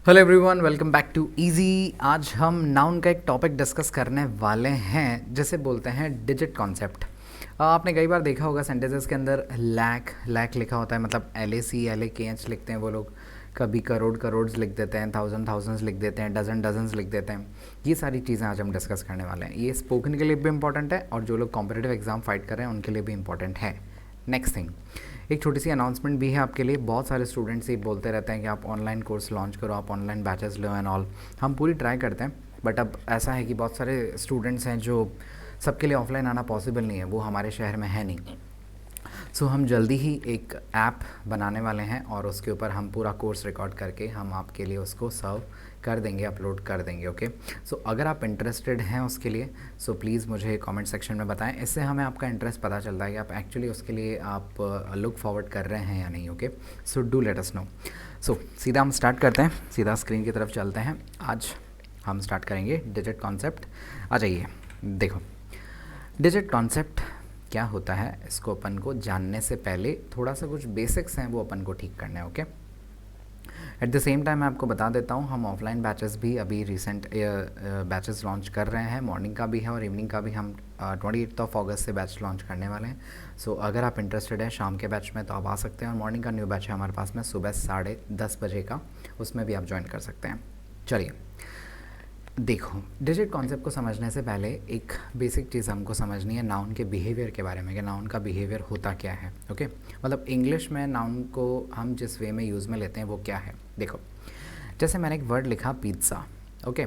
Hello everyone, welcome back to easy. आज हम noun का एक टॉपिक डिस्कस करने वाले हैं जिसे बोलते हैं डिजिट कॉन्सेप्ट। आपने कई बार देखा होगा सेंटेंसेस के अंदर लैक लैक लिखा होता है, मतलब LAC LAKH लिखते हैं वो लोग। कभी करोड़ करोड़ लिख देते हैं, थाउजेंड थाउजेंड्स लिख देते हैं, डजन डजन्स लिख देते हैं। ये सारी चीज़ें आज हम डिस्कस करने वाले हैं। ये स्पोकन के लिए भी इंपॉर्टेंट है और जो लोग कॉम्पिटिटिव एग्जाम फाइट कर रहे हैं उनके लिए भी इंपॉर्टेंट है। नेक्स्ट थिंग, एक छोटी सी अनाउंसमेंट भी है आपके लिए। बहुत सारे स्टूडेंट्स ये बोलते रहते हैं कि आप ऑनलाइन कोर्स लॉन्च करो, आप online batches low and all. हम पूरी ट्राई करते हैं, बट अब ऐसा है कि बहुत सारे स्टूडेंट्स हैं जो सबके लिए ऑफलाइन आना पॉसिबल नहीं है, वो हमारे शहर में है नहीं। सो हम जल्दी ही एक ऐप बनाने वाले हैं और उसके ऊपर हम पूरा कोर्स रिकॉर्ड करके हम आपके लिए उसको सर्व कर देंगे, अपलोड कर देंगे। ओके, सो अगर आप इंटरेस्टेड हैं उसके लिए, सो प्लीज़ मुझे कमेंट सेक्शन में बताएं। इससे हमें आपका इंटरेस्ट पता चलता है कि आप एक्चुअली उसके लिए आप लुक फॉरवर्ड कर रहे हैं या नहीं। Okay, so do let us know. So सीधा हम स्टार्ट करते हैं, सीधा स्क्रीन की तरफ चलते हैं। आज हम स्टार्ट करेंगे डिजिट कॉन्सेप्ट। आ जाइए, देखो डिजिट कॉन्सेप्ट क्या होता है, इसको अपन को जानने से पहले थोड़ा सा कुछ बेसिक्स हैं वो अपन को ठीक करना है। Okay, at the same time मैं आपको बता देता हूँ, हम ऑफलाइन बैचेस भी अभी रिसेंट बैचेस लॉन्च कर रहे हैं। मॉर्निंग का भी है और इवनिंग का भी। हम 28 अगस्त से बैच लॉन्च करने वाले हैं। सो अगर आप इंटरेस्टेड हैं शाम के बैच में तो आप आ सकते हैं, और मॉर्निंग का न्यू बैच है हमारे पास में सुबह 10:30 बजे का, उसमें भी आप ज्वाइन कर सकते हैं। चलिए देखो, डिजिट कॉन्सेप्ट को समझने से पहले एक बेसिक चीज़ हमको समझनी है नाउन के बिहेवियर के बारे में, कि नाउन का बिहेवियर होता क्या है। ओके, मतलब इंग्लिश में नाउन को हम जिस वे में यूज़ में लेते हैं वो क्या है। देखो, जैसे मैंने एक वर्ड लिखा पिज़्ज़ा। ओके,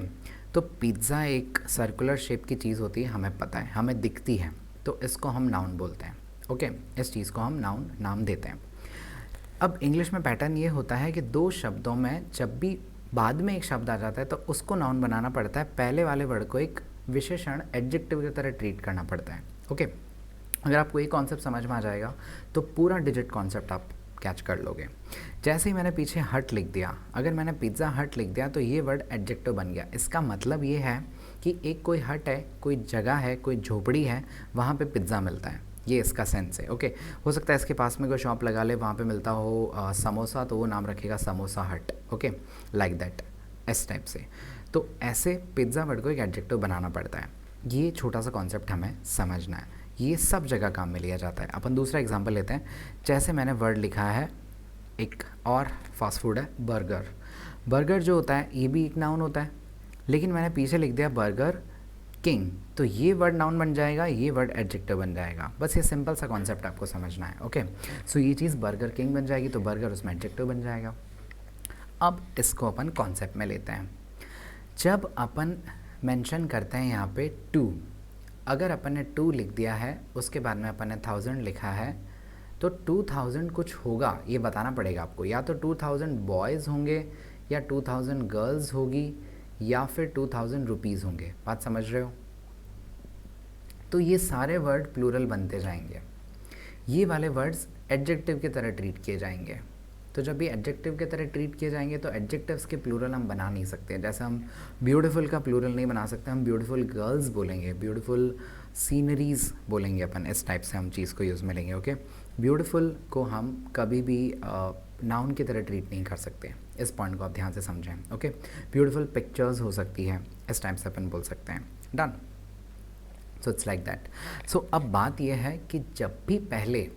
तो पिज़्ज़ा एक सर्कुलर शेप की चीज़ होती है, हमें पता है, हमें दिखती है, तो इसको हम नाउन बोलते हैं। ओके, इस चीज़ को हम नाउन नाम देते हैं। अब इंग्लिश में पैटर्न ये होता है कि दो शब्दों में जब भी बाद में एक शब्द आ जाता है तो उसको नाउन बनाना पड़ता है। पहले वाले वर्ड को एक विशेषण एडजेक्टिव की तरह ट्रीट करना पड़ता है। ओके, अगर आपको ये कॉन्सेप्ट समझ में आ जाएगा तो पूरा डिजिट कॉन्सेप्ट आप कैच कर लोगे। जैसे ही मैंने पीछे हट लिख दिया, अगर मैंने पिज़्ज़ा हट लिख दिया तो ये वर्ड एडजेक्टिव बन गया। इसका मतलब ये है कि एक कोई हट है, कोई जगह है, कोई झोपड़ी है, वहाँ पे पिज़्ज़ा मिलता है। ये इसका सेंस है। ओके, हो सकता है इसके पास में कोई शॉप लगा ले, वहाँ पे मिलता हो समोसा, तो वो नाम रखेगा समोसा हट। ओके, लाइक दैट, इस टाइप से। तो ऐसे पिज़्ज़ा वर्ड को एक एडजेक्टिव बनाना पड़ता है। ये छोटा सा कॉन्सेप्ट हमें समझना है, ये सब जगह काम में लिया जाता है। अपन दूसरा एग्जांपल लेते हैं। जैसे मैंने वर्ड लिखा है, एक और फास्ट फूड है बर्गर। बर्गर जो होता है ये भी एक नाउन होता है, लेकिन मैंने पीछे लिख दिया बर्गर किंग, तो ये वर्ड नाउन बन जाएगा, ये वर्ड एडजेक्टिव बन जाएगा। बस ये सिंपल सा कॉन्सेप्ट आपको समझना है। ओके, सो ये चीज़ बर्गर किंग बन जाएगी तो बर्गर उसमें एडजेक्टिव बन जाएगा। अब इसको अपन कॉन्सेप्ट में लेते हैं। जब अपन मेंशन करते हैं यहाँ पे टू, अगर अपन ने टू लिख दिया है, उसके बाद में अपन ने 1000 लिखा है, तो 2000 कुछ होगा ये बताना पड़ेगा आपको। या तो 2000 बॉयज़ होंगे, या 2000 गर्ल्स होगी, या फिर 2000 रुपीज़ होंगे। बात समझ रहे हो? तो ये सारे वर्ड प्लूरल बनते जाएंगे। ये वाले वर्ड्स एडजेक्टिव की तरह ट्रीट किए जाएंगे। तो जब ये एडजेक्टिव की तरह ट्रीट किए जाएंगे तो एडजेक्टिव्स के प्लूरल हम बना नहीं सकते। जैसे हम ब्यूटीफुल का प्लूरल नहीं बना सकते, हम ब्यूटीफुल गर्ल्स बोलेंगे, ब्यूटीफुल सीनरीज़ बोलेंगे अपन। इस टाइप से हम चीज़ को यूज़ में लेंगे। ओके, ब्यूटीफुल को हम कभी भी नाउन की तरह ट्रीट नहीं कर सकते। इस पॉइंट को आप ध्यान से समझें। ओके, ब्यूटीफुल पिक्चर्स हो सकती है, इस टाइप से अपन बोल सकते हैं। Done, so it's like that. So अब बात यह है कि जब भी पहले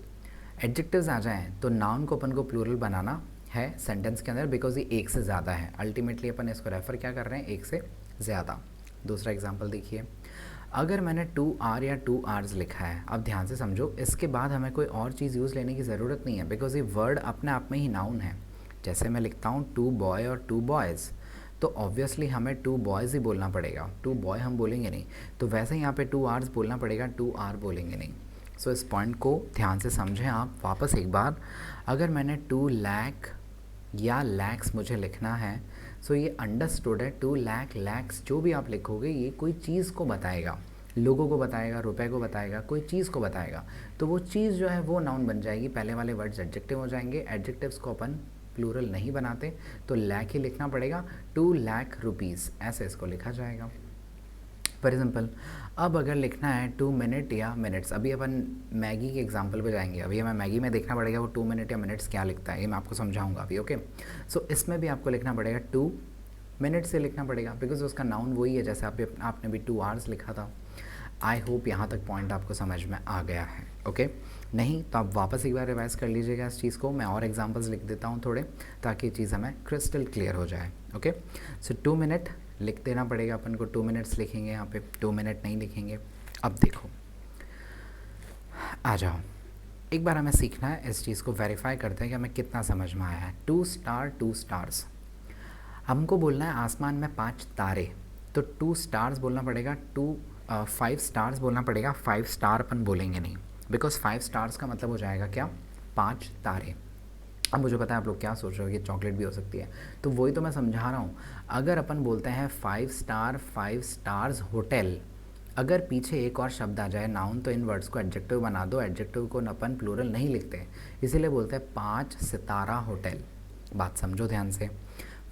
एडजेक्टिव्स आ जाएं तो नाउन को अपन को प्लूरल बनाना है सेंटेंस के अंदर, बिकॉज ये एक से ज़्यादा है। अल्टीमेटली अपन इसको रेफ़र क्या कर रहे हैं, एक से ज़्यादा। दूसरा एग्जांपल देखिए, अगर मैंने 2R या 2Rs लिखा है, अब ध्यान से समझो, इसके बाद हमें कोई और चीज़ यूज़ लेने की ज़रूरत नहीं है, बिकॉज ये वर्ड अपने आप में ही नाउन है। जैसे मैं लिखता हूँ 2 बॉय और 2 बॉयज़, तो ऑब्वियसली हमें 2 बॉयज़ ही बोलना पड़ेगा, 2 बॉय हम बोलेंगे नहीं। तो वैसे ही यहाँ पे 2Rs बोलना पड़ेगा, 2R बोलेंगे नहीं। सो इस पॉइंट को ध्यान से समझें आप वापस एक बार। अगर मैंने 2 लाख या लैक्स मुझे लिखना है, सो ये अंडरस्टूड है। 2 लाख लैक्स जो भी आप लिखोगे ये कोई चीज़ को बताएगा, लोगों को बताएगा, रुपए को बताएगा, कोई चीज़ को बताएगा। तो वो चीज़ जो है वो नाउन बन जाएगी। पहले वाले वर्ड्स एडजेक्टिव हो जाएंगे। एडजेक्टिव्स को अपन प्लूरल नहीं बनाते, तो लैख ही लिखना पड़ेगा। 2 लाख रुपीज़, ऐसे इसको लिखा जाएगा। Very simple. अब अगर लिखना है 2 मिनट या मिनट्स, अभी अपन मैगी के एग्जांपल पे जाएंगे। अभी हमें मैगी में देखना पड़ेगा वो 2 मिनट या मिनट्स क्या लिखता है, ये मैं आपको समझाऊंगा अभी। ओके, सो इसमें भी आपको लिखना पड़ेगा 2 मिनट से लिखना पड़ेगा, बिकॉज उसका नाउन वही है जैसे आपने भी 2 आवर्स लिखा था। आई होप यहाँ तक पॉइंट आपको समझ में आ गया है। ओके, नहीं तो आप वापस एक बार रिवाइज कर लीजिएगा इस चीज़ को। मैं और एग्जांपल्स लिख देता हूँ थोड़े, ताकि ये चीज़ हमें क्रिस्टल क्लियर हो जाए। ओके, सो 2 मिनट लिख देना पड़ेगा अपन को, 2 मिनट्स लिखेंगे यहाँ पे, 2 मिनट नहीं लिखेंगे। अब देखो, आ जाओ, एक बार हमें सीखना है इस चीज़ को, वेरीफाई करते हैं कि हमें कितना समझ में आया है। 2 स्टार 2 स्टार्स, हमको बोलना है आसमान में 5 तारे, तो 2 स्टार्स बोलना पड़ेगा, 5 स्टार्स बोलना पड़ेगा। 5 स्टार अपन बोलेंगे नहीं, बिकॉज 5 स्टार्स का मतलब हो जाएगा क्या, 5 तारे। अब मुझे पता है आप लोग क्या सोच रहे हो कि चॉकलेट भी हो सकती है, तो वही तो मैं समझा रहा हूँ। अगर अपन बोलते हैं 5 स्टार 5 स्टार्स होटल, अगर पीछे एक और शब्द आ जाए नाउन, तो इन वर्ड्स को एडजेक्टिव बना दो। एडजेक्टिव को अपन प्लूरल नहीं लिखते, इसीलिए बोलते हैं 5 सितारा होटल। बात समझो ध्यान से।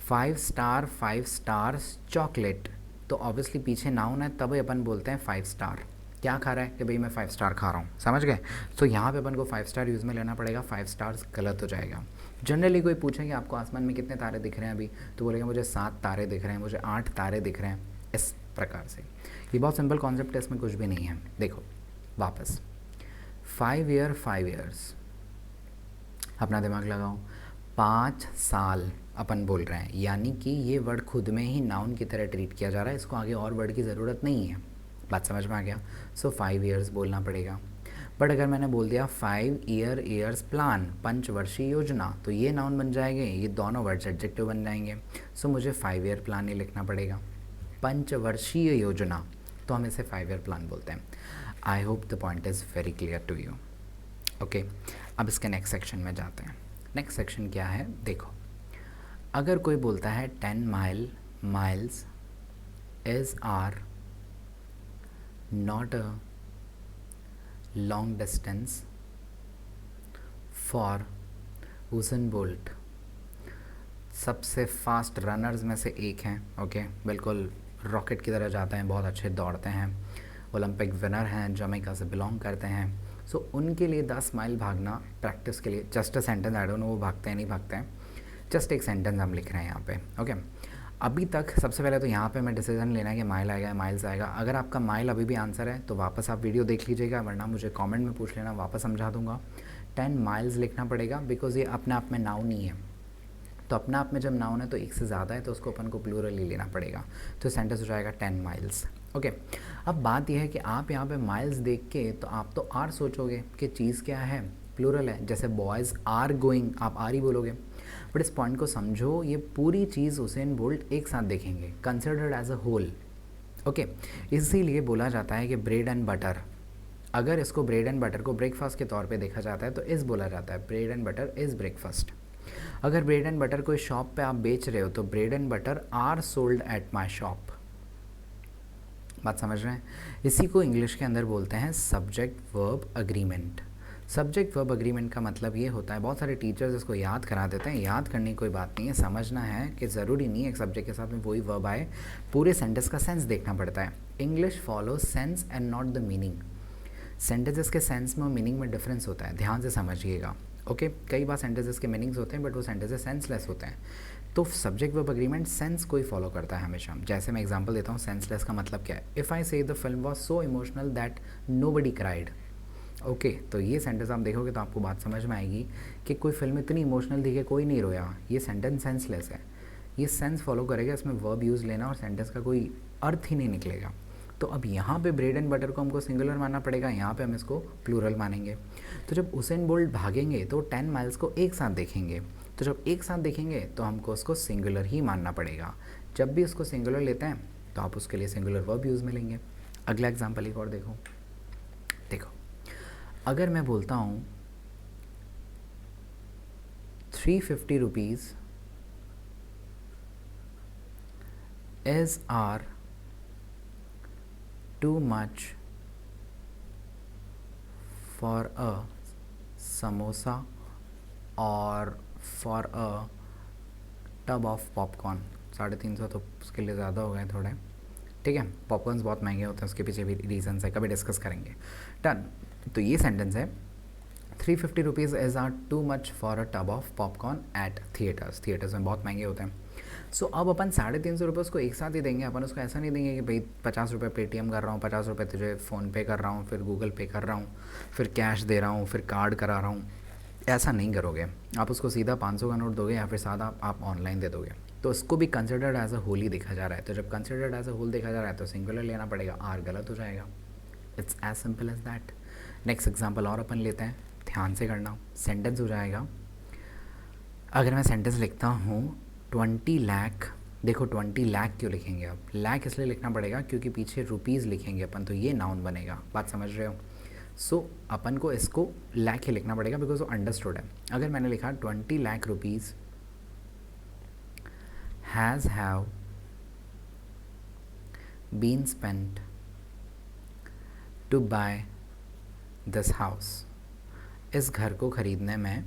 5 स्टार 5 स्टार्स चॉकलेट, तो ऑब्वियसली पीछे नाउन है, तभी अपन बोलते हैं 5 स्टार। क्या खा रहा है कि भाई मैं 5 स्टार खा रहा हूँ, समझ गए। तो यहाँ पे अपन को 5 स्टार यूज़ में लेना पड़ेगा, 5 स्टार्स गलत हो जाएगा। जनरली कोई पूछेंगे आपको आसमान में कितने तारे दिख रहे हैं अभी, तो बोलेगा मुझे 7 तारे दिख रहे हैं, मुझे 8 तारे दिख रहे हैं, इस प्रकार से। ये बहुत सिंपल कॉन्सेप्ट है, इसमें कुछ भी नहीं है। देखो वापस, 5 ईयर 5 ईयर्स, अपना दिमाग लगाओ। 5 साल अपन बोल रहे हैं, यानी कि ये वर्ड खुद में ही नाउन की तरह ट्रीट किया जा रहा है, इसको आगे और वर्ड की ज़रूरत नहीं है। बात समझ में आ गया। सो 5 ईयर्स बोलना पड़ेगा। बट अगर मैंने बोल दिया 5 ईयर्स प्लान, पंचवर्षीय योजना, तो ये नाउन बन जाएंगे, ये दोनों वर्ड्स एडजेक्टिव बन जाएंगे। सो मुझे 5 ईयर प्लान ही लिखना पड़ेगा। पंचवर्षीय योजना, तो हम इसे 5 ईयर प्लान बोलते हैं। I hope the point is very clear to you. Okay, अब इसके नेक्स्ट सेक्शन में जाते हैं। नेक्स्ट सेक्शन क्या है, देखो, अगर कोई बोलता है 10 miles is are not a long distance for Usain Bolt, सबसे फास्ट रनर्स में से एक हैं। ओके, बिल्कुल रॉकेट की तरह जाते हैं, बहुत अच्छे दौड़ते हैं, ओलंपिक विनर हैं, जमैका से बिलोंग करते हैं। सो उनके लिए 10 माइल भागना प्रैक्टिस के लिए, just a sentence, I don't know वो भागते हैं नहीं भागते हैं, जस्ट एक सेंटेंस हम लिख रहे हैं यहाँ पे। ओके, अभी तक सबसे पहले तो यहाँ पे मैं डिसीजन लेना है कि माइल आएगा या माइल्स आएगा। अगर आपका माइल अभी भी आंसर है तो वापस आप वीडियो देख लीजिएगा, वरना मुझे कमेंट में पूछ लेना, वापस समझा दूंगा। 10 माइल्स लिखना पड़ेगा, बिकॉज ये अपने आप में नाउन ही है, तो अपने आप में जब नाउन है तो एक से ज़्यादा है, तो उसको अपन को प्लूरल ही लेना पड़ेगा। तो सेंटेंस हो जाएगा 10 माइल्स। ओके, अब बात यह है कि आप यहाँ पे माइल्स देख के तो आप तो आर सोचोगे कि चीज़ क्या है, प्लूरल है। जैसे बॉयज़ आर गोइंग, आप आर ही बोलोगे। बट इस पॉइंट को समझो, ये पूरी चीज़ उसेन बोल्ट एक साथ देखेंगे, considered as a whole. Okay, इसीलिए बोला जाता है कि ब्रेड एंड बटर, अगर इसको ब्रेड एंड बटर को ब्रेकफास्ट के तौर पे देखा जाता है तो इस बोला जाता है bread and butter is breakfast. अगर ब्रेड एंड बटर कोई शॉप पे आप बेच रहे हो तो bread and butter are sold at my shop. बात समझ रहे हैं। इसी को इंग्लिश के अंदर बोलते हैं subject verb agreement. Subject verb agreement का मतलब ये होता है, बहुत सारे टीचर्स इसको याद करा देते हैं, याद करने की कोई बात नहीं है, समझना है कि ज़रूरी नहीं है एक सब्जेक्ट के साथ में वही वर्ब आए, पूरे सेंटेंस का सेंस देखना पड़ता है। English follow sense and not the meaning. Sentences के सेंस में और मीनिंग में डिफरेंस होता है, ध्यान से समझिएगा। ओके, कई बार सेंटेंसेस के मीनिंग्स होते हैं बट वो सेंटेंसेस सेंसलेस होते हैं। तो सब्जेक्ट वर्ब अग्रीमेंट सेंस को ही फॉलो करता है हमेशा। जैसे मैं एग्जांपल देता हूँ, सेंसलेस का मतलब क्या है। इफ़ आई से the film was so emotional that nobody cried. Okay, तो ये सेंटेंस आप देखोगे तो आपको बात समझ में आएगी कि कोई फिल्म इतनी इमोशनल थी कि कोई नहीं रोया। ये सेंटेंस सेंसलेस है, ये सेंस फॉलो करेगा, इसमें वर्ब यूज़ लेना और सेंटेंस का कोई अर्थ ही नहीं निकलेगा। तो अब यहाँ पे ब्रेड एंड बटर को हमको सिंगुलर मानना पड़ेगा, यहाँ पे हम इसको प्लूरल मानेंगे। तो जब उसेन बोल्ट भागेंगे तो 10 माइल्स को एक साथ देखेंगे, तो जब एक साथ देखेंगे तो हमको उसको सिंगुलर ही मानना पड़ेगा। जब भी उसको सिंगुलर लेते हैं तो आप उसके लिए सिंगुलर वर्ब यूज़ में लेंगे। अगला एग्जाम्पल एक और देखो, अगर मैं बोलता हूँ 350 rupees is are too much for a samosa और for a tub of popcorn. 350 तो उसके लिए ज़्यादा हो गए थोड़े, ठीक है, पॉपकॉर्न्स बहुत महंगे होते हैं, उसके पीछे भी रीजंस है, कभी डिस्कस करेंगे। डन। तो ये सेंटेंस है 350 rupees is are too much for a tub of popcorn at theatres में बहुत महंगे होते हैं। सो अब अपन 350 रुपये उसको एक साथ ही देंगे, अपन उसको ऐसा नहीं देंगे कि भाई 50 रुपये पेटीएम कर रहा हूँ, 50 रुपये तुझे फ़ोनपे कर रहा हूँ, फिर गूगल पे कर रहा हूँ, फिर कैश दे रहा हूँ, फिर कार्ड करा रहा हूँ। ऐसा नहीं करोगे, आप उसको सीधा 500 का नोट दोगे या फिर सादा आप ऑनलाइन दे दोगे। तो इसको भी कंसिडर्ड एज अ होल ही देखा जा रहा है। तो जब कंसिडर्ड एज अ होल देखा जा रहा है तो सिंगुलर लेना पड़ेगा, आर गलत हो जाएगा। It's as simple as that. Next example और अपन लेते हैं, ध्यान से करना। सेंटेंस हो जाएगा, अगर मैं सेंटेंस लिखता हूँ 20 लाख, देखो 20 लाख क्यों लिखेंगे, अब लाख इसलिए लिखना पड़ेगा क्योंकि पीछे रुपीज़ लिखेंगे अपन, तो ये नाउन बनेगा, बात समझ रहे हो। सो अपन को इसको लाख ही लिखना पड़ेगा बिकॉज वो अंडरस्टूड है। अगर मैंने लिखा 20 lakh rupees has have been spent to buy this house, इस घर को ख़रीदने में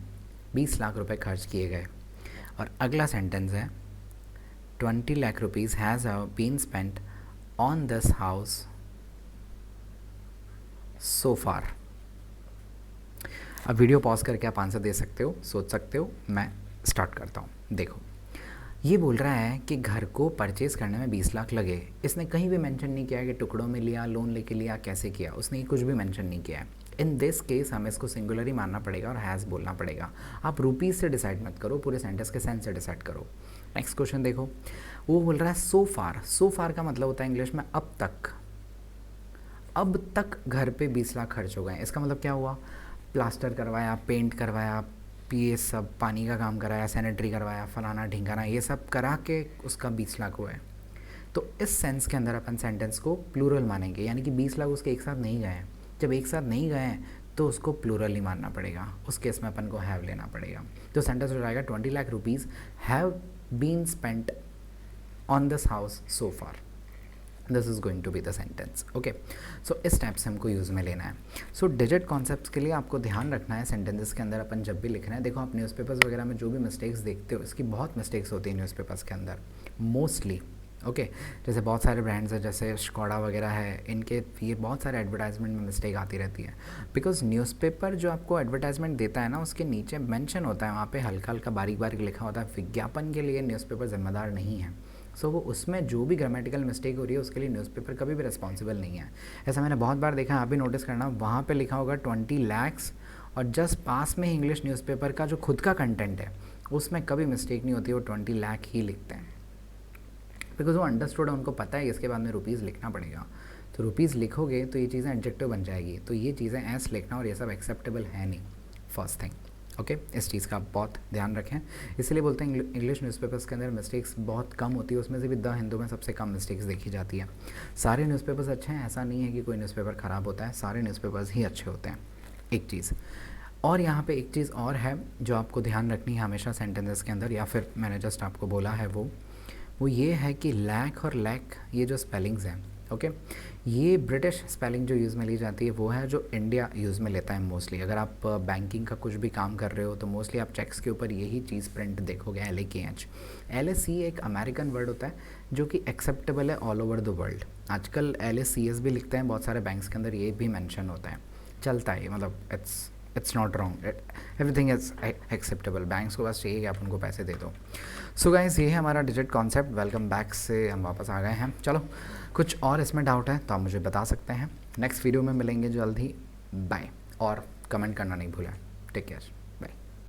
20 लाख रुपए खर्च किए गए। और अगला सेंटेंस है 20 lakh rupees has have been spent on this house so far. अब वीडियो पॉज करके आप आंसर दे सकते हो, सोच सकते हो, मैं स्टार्ट करता हूँ। देखो, ये बोल रहा है कि घर को परचेज़ करने में 20 लाख लगे। इसने कहीं भी मेंशन नहीं किया कि टुकड़ों में लिया, लोन लेके लिया, कैसे किया, उसने कुछ भी मेंशन नहीं किया है। इन दिस केस हमें इसको सिंगुलर ही मानना पड़ेगा और हैज़ बोलना पड़ेगा। आप रुपीज़ से डिसाइड मत करो, पूरे सेंटेंस के सेंस से डिसाइड करो। नेक्स्ट क्वेश्चन देखो, वो बोल रहा है सो फार। सो फार का मतलब होता है इंग्लिश में अब तक। अब तक घर पे 20 लाख खर्च हो गए, इसका मतलब क्या हुआ, प्लास्टर करवाया, पेंट करवाया, ये सब पानी का काम कराया, सैनिटरी करवाया, फलाना ढिंगाना, ये सब करा के उसका 20 लाख हुआ है। तो इस सेंस के अंदर अपन सेंटेंस को प्लूरल मानेंगे, यानी कि 20 लाख उसके एक साथ नहीं गए हैं। जब एक साथ नहीं गए हैं तो उसको प्लूरल ही मानना पड़ेगा, उस केस में अपन को हैव लेना पड़ेगा। तो सेंटेंस हो जाएगा 20 lakh rupees have been spent on this house so far. This is going to be the sentence. Okay, so इस टाइप से हमको यूज़ में लेना है। सो डिजिट कॉन्सेप्ट्स के लिए आपको ध्यान रखना है सेंटेंसेस के अंदर अपन जब भी लिख रहे हैं। देखो, आप न्यूज़पेपर्स वगैरह में जो भी मिस्टेक्स देखते हो, इसकी बहुत मिस्टेक्स होती है न्यूज़पेपर्स के अंदर मोस्टली। ओके, जैसे बहुत सारे ब्रांड्स हैं, जैसे स्कोडा वगैरह है, इनके ये बहुत सारे एडवर्टाइजमेंट में मिस्टेक आती रहती है। बिकॉज न्यूज़पेपर जो आपको एडवर्टाइजमेंट देता है ना, उसके नीचे मेंशन होता है, वहाँ पे हल्का हल्का बारीक बारीक लिखा होता है, विज्ञापन के लिए न्यूज़पेपर जिम्मेदार नहीं है। सो वो उसमें जो भी ग्रामेटिकल मिस्टेक हो रही है उसके लिए न्यूज़पेपर कभी भी रिस्पॉन्सिबल नहीं है। ऐसा मैंने बहुत बार देखा है, आप भी नोटिस करना, वहाँ पे लिखा होगा 20 लैक्स और जस्ट पास में इंग्लिश न्यूज़पेपर का जो खुद का कंटेंट है उसमें कभी मिस्टेक नहीं होती, वो 20 लाख ही लिखते हैं बिकॉज वो अंडरस्टूड है, उनको पता है इसके बाद में रुपीज़ लिखना पड़ेगा। तो रुपीज़ लिखोगे तो ये चीज़ें एडजेक्टिव बन जाएगी, तो ये चीज़ें ऐस लिखना और ये सब एक्सेप्टेबल है नहीं, फर्स्ट थिंग। ओके, इस चीज़ का बहुत ध्यान रखें। इसलिए बोलते हैं इंग्लिश न्यूज़पेपर्स के अंदर मिस्टेक्स बहुत कम होती है, उसमें से भी द हिंदू में सबसे कम मिस्टेक्स देखी जाती है। सारे न्यूज़पेपर्स अच्छे हैं, ऐसा नहीं है कि कोई न्यूज़पेपर ख़राब होता है, सारे न्यूज़पेपर्स ही अच्छे होते हैं। एक चीज़ और यहाँ पे एक चीज़ और है जो आपको ध्यान रखनी है हमेशा सेंटेंसेस के अंदर, या फिर मैंने जस्ट आपको बोला है वो ये है कि लैक और लैक, ये जो स्पेलिंग्स हैं, ओके, ये ब्रिटिश स्पेलिंग जो यूज़ में ली जाती है वो है जो इंडिया यूज़ में लेता है मोस्टली। अगर आप बैंकिंग का कुछ भी काम कर रहे हो तो मोस्टली आप चेक्स के ऊपर यही चीज़ प्रिंट देखोगे, LAKH। LAC एक अमेरिकन वर्ड होता है जो कि एक्सेप्टेबल है ऑल ओवर द वर्ल्ड। आजकल LACS भी लिखते हैं बहुत सारे बैंक्स के अंदर, ये भी मेंशन होता है, चलता है, मतलब it's not wrong, everything is acceptable. Banks को बस चाहिए कि आप उनको पैसे दे दो। सो गाइस, ये है हमारा डिजिट कॉन्सेप्ट। वेलकम बैक से हम वापस आ गए हैं। चलो, कुछ और इसमें डाउट है तो आप मुझे बता सकते हैं। नेक्स्ट वीडियो में मिलेंगे जल्द ही। बाय, और कमेंट करना नहीं भूलें। Take care.